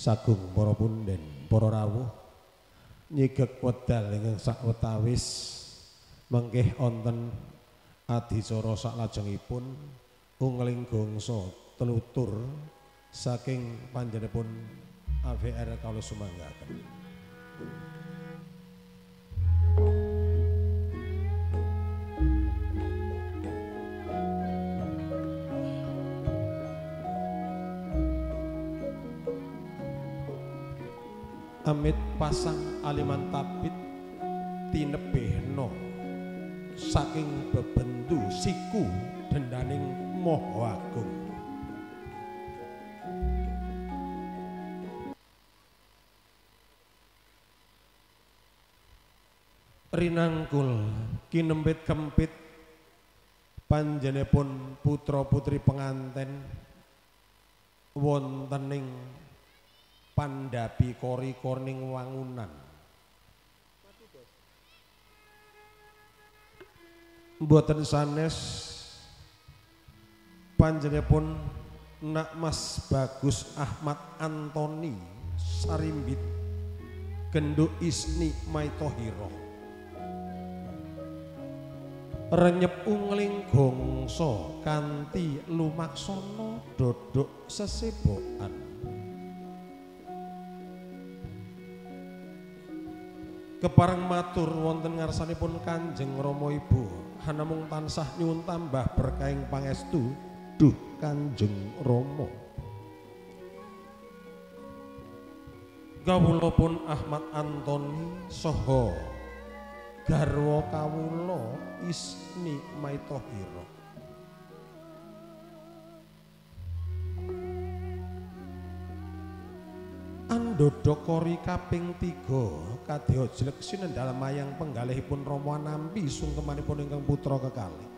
sagung para punden, para rawuh nyigek wedal ingkang sawetawis mengkih wonten adicara saklajengipun ungling gongso telutur saking panjenenganipun AVR kawula sumanggaken. Amit pasang aliman tapit tinebehno saking bebendu siku dendaning Maha Agung. Rinangkul kinempit kempit panjenenganipun putra putri penganten wontening pandhapi kori-korning wangunan. Mboten sanes panjenenganipun Nak Mas Bagus Ahmad Antoni Sarimbit Genduk Isni Maitohiro renyep ungling gongso kanthi lumaksana dodok sesebokan. Kepareng matur wonten ngarsanipun Kanjeng Rama Ibu hanamung tansah nyuwun tambah berkahing pangestu duh Kanjeng Rama. Kawula pun Ahmad Antoni saha garwa kawula Isni Maitohiro Andodo kori kaping 3 kadya jelek sinendal mayang penggalihipun Rama nampi sungkemanipun ingkang putra kekalih.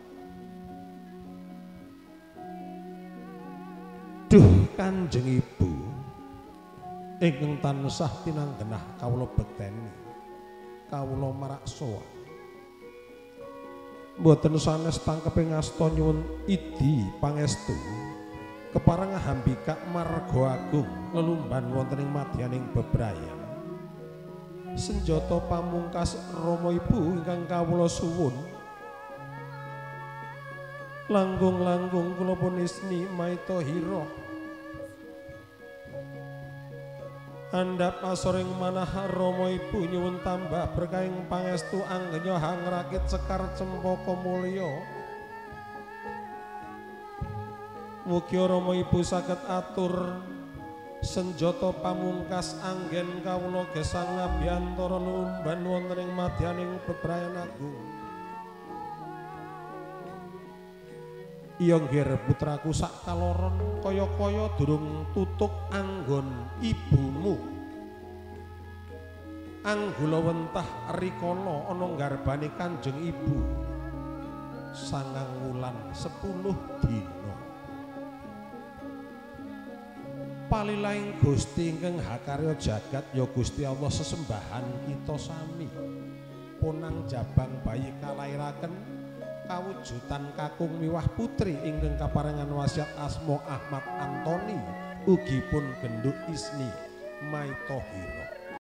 Duh Kanjeng Ibu ingkang tansah tinanggenah kawula bekteni kawula maraksa mboten sanes tangkeping asta nyuwun idi pangestu kepareng hambika marga agung lelumban wonten ing madyaning bebrayan senjata pamungkas Rama Ibu ingkang kawula suwun langgung-langgung kula pun Isni Maitohiro andhap asoring manah Rama Ibu nyuwun tambah berkahing pangestu anggenya hangrakit sekar cempaka mulya. Mugi Rama Ibu saged atur senjata pamungkas anggen kawula gesang ngabiyantara lumban wonten ing madyaning bebrayan agung. Iya nggih putraku sak kaloron kaya-kaya durung tutuk anggon ibumu. Anggula wentah rikala ana nggarbane Kanjeng Ibu 9 wulan 10 dina. Palilaing Gusti ingkang hakarya jagat ya Gusti Allah sesembahan kita sami. Punang jabang bayi kalairaken kawujudan kakung miwah putri ingkang kaparengan wasiat asma Ahmad Antoni ugi pun Genduk Isni Maitohiro.